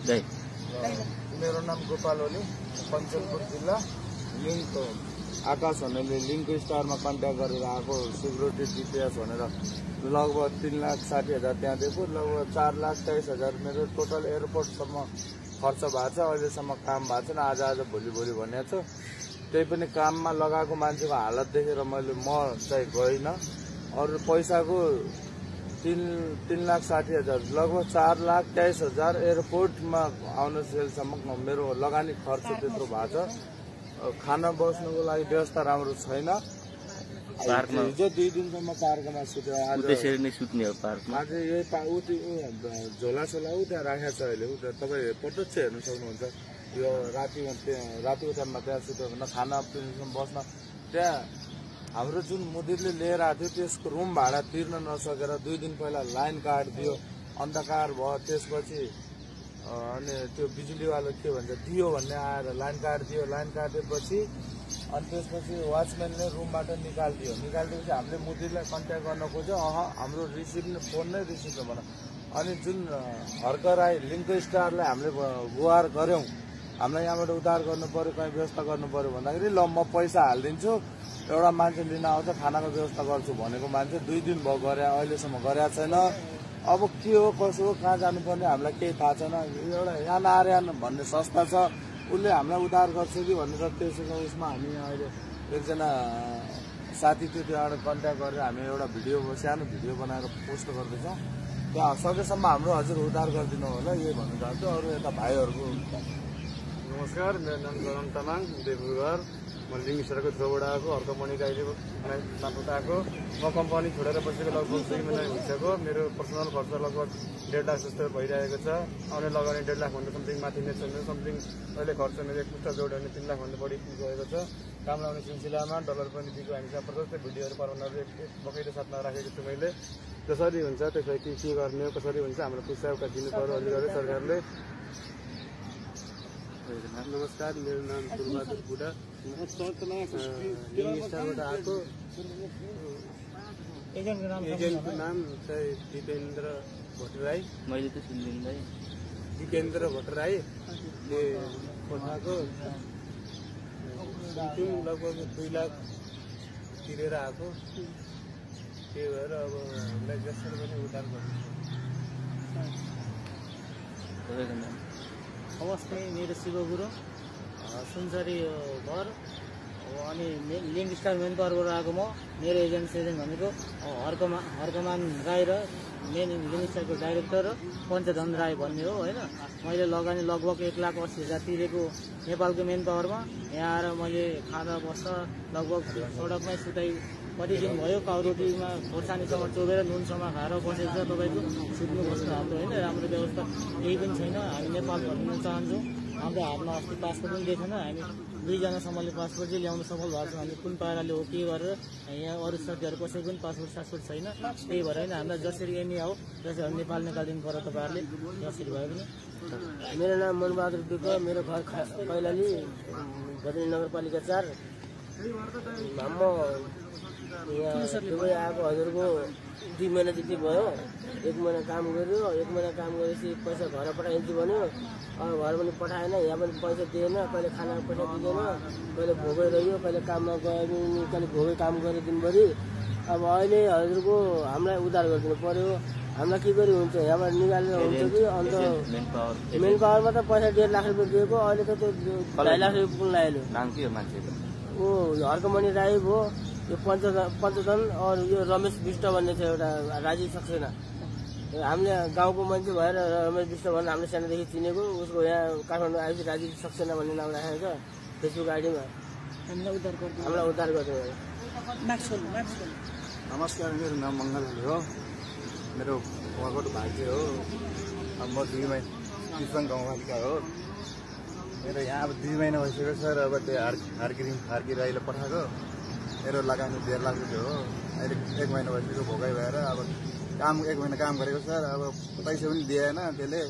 मेरो नाम गोपाल ओली, पञ्चलपुर जिल्ला। लिङ्क आकाश भन्नेले लिङ्क स्टारमा कन्ट्याक्ट गरेर आएको सिक्युरिटी डिटेल्स भनेर लगभग 3,60,000 त्यहाँ दिएको, लगभग 4,23,000 मेरो टोटल एयरपोर्टसम्म खर्च भएको छ। अहिलेसम्म काम भएको छैन, आज भोलि भनेको छ। त्यही पनि काममा लगाएको मान्छेको हालत देखेर म चाहिँ गइनँ। अरू पैसाको 3,60,000 लगभग 4,23,000 एयरपोर्टमा आउनु सेलसम्म मेरो लगानी खर्च त्यत्रो भएको छ। खाना बस्नुको लागि व्यवस्था राम्रो छैन। हिजो 2 दिनसम्म पार्कमा सुत्यो, आज यही झोलासोला त्यहाँ राखेको छ। अहिले तपाईँ प्रत्यक्ष हेर्न सक्नुहुन्छ। यो रातिको टाइममा त्यहाँ सुत्यो भने खाना बस्न त्यहाँ हाम्रो जुन मुदिरले लिएर आएको थियो त्यसको रुम भाडा तिर्न नसकेर 2 दिन पहिला लाइन काटिदियो, अन्धकार भयो। त्यसपछि अनि त्यो बिजुलीवाला के भन्छ दियो भन्ने आएर लाइन काटिदियो। लाइन काटेपछि अनि त्यसपछि वाचम्यानले रुमबाट निकालिदिएपछि हामीले मुदिरलाई कन्ट्याक्ट गर्न खोज्यो। हाम्रो फोन नै रिसिभ नभन। अनि जुन हर्क राई लिङ्क स्टारलाई हामीले गुहार गऱ्यौँ, हामीलाई यहाँबाट उद्धार गर्नु पर्यो, कहीँ व्यवस्था गर्नु पर्यो भन्दाखेरि ल म पैसा हालिदिन्छु, एउटा मान्छे लिन आउँछ, खानाको व्यवस्था गर्छु भनेको मान्छे 2 दिन भयो गरे, अहिलेसम्म गरेको छैन। अब के हो कसो हो कहाँ जानुपर्ने हामीलाई केही थाहा छैन। एउटा यहाँ नारायण भन्ने संस्था छ, उसले हामीलाई उद्धार गर्छ कि भनेर त्यसको उसमा हामी अहिले एकजना साथी थियो, त्यहाँबाट कन्ट्याक्ट गरेर हामी एउटा सानो भिडियो बनाएर पोस्ट गर्दैछौँ। त्यहाँ सकेसम्म हाम्रो हजुर उद्धार गरिदिनु होला, यही भन्नु चाहन्छु। अरू यता भाइहरूको नमस्कार, मेरो नाम गरम तामाङ, देवघर। म लिङ्क स्टारको थ्रुबाट आएको, अर्कमणि गाईले मार्फत आएको। म कम्पनी छोडेर बसेको लगभग 2 महिना भइसक्यो। मेरो पर्सनल खर्च लगभग 1.5 लाख जस्तो भइरहेको छ। आउने लगाउने 1.5 लाखभन्दा समथिङ माथि नै छ। मेरो समथिङ अहिले खर्च मेरो एक पुस्ता जोड्यो भने 3 लाखभन्दा बढी गएको छ। काम लगाउने सिलसिलामा डलर पनि दिएको हामी जबरजस्त भिडियोहरू बनाउनहरू बकैको साथमा राखेको छु मैले। जसरी हुन्छ त्यसलाई के गर्ने हो, कसरी हुन्छ हाम्रो पैसा एउटा दिनु पर्यो अलिअलि सरकारले। नमस्कार, मेरो नाम सुरबहादुर बुढा, लिङ्क स्टारबाट आएको। एजेन्टको नाम चाहिँ दिपेन्द्र भट्टराई। मैले त सुन्दिनँ। दिपेन्द्र भट्टराईले पठाएको लगभग 2 लाख तिरेर आएको। त्यही भएर अब हामीलाई जसरी पनि उद्धार गर्नु। नमस्ते, मेरो शिव गुरु, सुनसरी घर। अनि लिङ्क स्टार मेन पावरबाट आएको म। मेरो एजेन्ट भनेको हर्कमान राई र मेन लिङ्क स्टारको डाइरेक्टर पञ्चधन राई भन्ने हो होइन। मैले लगानी लगभग 1,80,000 तिरेको नेपालको मेन पावरमा। यहाँ आएर मैले खाना बस्दा लगभग सडकमै सुताइ कति दिन भयो। पाउरोटीमा खोर्सानीसँग चोबेर नुनसँग खाएर बसेको छ। तपाईँको सुत्नु बस्नु हाम्रो होइन राम्रो व्यवस्था केही पनि छैन। हामी नेपाल फर्किन चाहन्छौँ। हाम्रो हातमा अस्ति पासपोर्ट पनि दिएको छैन। हामी 2 जनासम्मले पासपोर्ट चाहिँ ल्याउन सफल भएको छ। हामी कुन पाराले हो के गरेर यहाँ अरू साथीहरू कसैको पनि पासपोर्ट छैन। त्यही भएर होइन हामीलाई जसरी एनी हो जसरी नेपाल निकालिदिनु पर्यो तपाईँहरूले, जसरी भए पनि। मेरो नाम मनबहादुर विक, मेरो घर कैलाली, गजनी नगरपालिका 4। म यहाँ दुबई आएको हजुरको 2 महिना जति भयो। 1 महिना काम गर्यो। 1 महिना काम गरेपछि पैसा घर पठाइदिन्छु भन्यो। घर पनि पठाएन, यहाँ पनि पैसा दिएन। कहिले खाना पैसा दिँदैन, कहिले भोगै रह्यो, कहिले काममा गयो, कहिले भोगै काम गऱ्यो दिनभरि। अब अहिले हजुरको हामीलाई उद्धार गरिदिनु पर्यो। हामीलाई के गरी हुन्छ, यहाँबाट निकालेर हुन्छ कि अन्त मेन पावरमा त पैसा 1.5 लाख रुपियाँ दिएको, अहिले त त्यो 2.5 लाख रुपियाँ पुग्न लाग्यो। ओ हर्कमणि राई भयो, यो पञ्चधन अरू यो रमेश विष्ट भन्ने छ एउटा राजीव सक्सेना। हामीले गाउँको मान्छे भएर रमेश विष्ट भन्ने हामीले सानोदेखि चिनेको। उसको यहाँ काठमाडौँ आएपछि राजीव सक्सेना भन्ने नाम राखेको छ फेसबुक आइडीमा। हामीलाई उद्धार गर्नु। नमस्कार, मेरो नाम मङ्गल हो। मेरो उहाँको भाग्य हो। अब म 2 महिना किसान गाउँपालिका हो। मेरो यहाँ अब 2 महिना भइसक्यो सर। अब त्यो हार्की राईले पठाएको मेरो लगानी 1.5 लाख रुपियाँ हो। अहिले 1 महिना भइसक्यो भोगाइ भएर। अब 1 महिना काम गरेको सर। अब पैसा पनि दिएन, त्यसले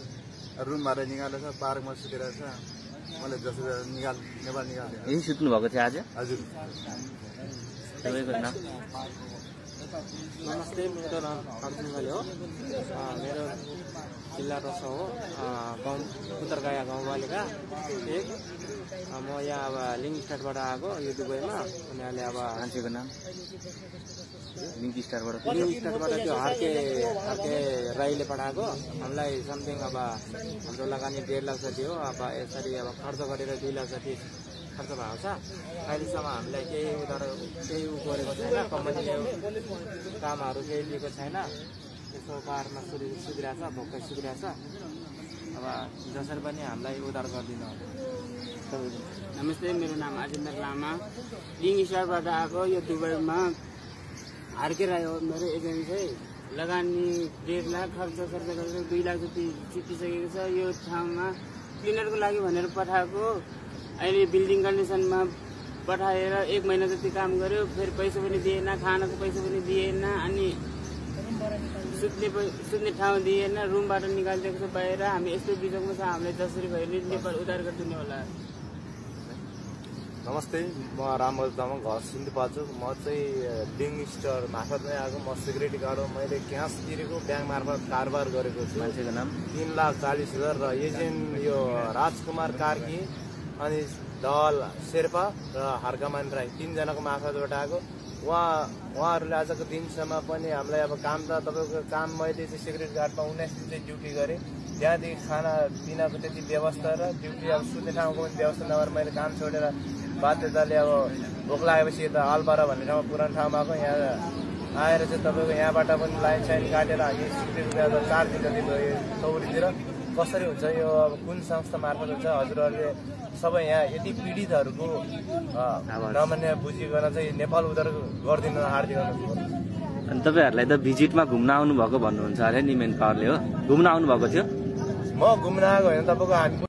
रुम भाडा निकालेछ, पार्कमा सुतेर छ। मैले जसरी नेपाल निकालेँ। यही सुत्नु भएको थियो आज? हजुर। तपाईँको नाम? नमस्ते, मेरो नाम अर्जुन हो। मेरो जिल्ला रस हो। गाउँ उत्तरगाया गाउँपालिका 1। म यहाँ अब लिङ्क स्टारबाट आएको यो दुबईमा। उनीहरूले अब मान्छेको नाम लिङ्क स्टारबाट त्यो हर्के राईले पठाएको हामीलाई समथिङ अब हाम्रो लगानी 1.5 लाख जति हो। अब यसरी अब खर्च गरेर 2 लाख जति खर्च भएको छ। अहिलेसम्म हामीलाई केही उ गरेको छैन, कम्पनीले कामहरू केही लिएको छैन। यसो पाहाडमा सुधिरहेछ, भोकै सुधिरहेछ। अब जसरी पनि हामीलाई उद्धार गरिदिनु होला। नमस्ते, मेरो नाम अजिन्दर लामा, लिङ्क स्टारबाट आएको। यो दुबईमा हर्के राई हो मेरो एजेन्सी। लगानी 1.5 लाख खर्च गरेर 2 लाख जति चुकिसकेको छ। यो ठाउँमा क्लिनरको लागि भनेर पठाएको। अहिले बिल्डिङ कन्डिसनमा पठाएर 1 महिना जति काम गर्यो, फेरि पैसा पनि दिएन, खानाको पैसा पनि दिएन, अनि सुत्ने ठाउँ दिएन, रुमबाट निकालिदिएको छ बाहिर। हामी यस्तो बिजोगमा छ, हामीलाई जसरी भयो नि नेपाल उद्धार गरिदिनु होला। नमस्ते, म रामबहादुर तामाङ, घर सिन्धुपाल्चोक। म चाहिँ लिङ्क स्टार मार्फतमै आएको। म सिक्युरिटी गार्ड हो। मैले क्यास तिरेको ब्याङ्क मार्फत कारोबार गरेको छु। मान्छेको नाम 3,40,000 र एजेन्ट यो राजकुमार कार्की अनि दल शेर्पा र हर्कमान राई 3 जनाको मार्फतबाट आएको। उहाँहरूले आजको दिनसम्म पनि हामीलाई अब काम त तपाईँको काम मैले चाहिँ सिक्युरिटी गार्डमा 19 दिन चाहिँ ड्युटी गरेँ। त्यहाँदेखि खाना पिनाको त्यति व्यवस्था र ड्युटी अब सुत्ने ठाउँको पनि व्यवस्था नभएर मैले काम छोडेर बाध्यताले अब भोक लागेपछि यता अलपारा भन्ने ठाउँमा पुरानो ठाउँमा आएको। यहाँ आएर चाहिँ तपाईँको यहाँबाट पनि लाइन साइन काटेर हामी सिक्युरिटी गार्ड 4 दिन जति भयो चौरीतिर। कसरी हुन्छ यो, अब कुन संस्था मार्फत हुन्छ, हजुरहरूले सबै यहाँ यति पीडितहरूको नमान्ने बुझिकन चाहिँ नेपाल उद्धार गरिदिनु हार्दिक अनुरोध। अनि तपाईँहरूलाई त भिजिटमा घुम्न आउनुभएको भन्नुहुन्छ अरे नि मेन पावरले, हो? घुम्न आउनुभएको थियो? म घुम्न आएको होइन, तपाईँको हामी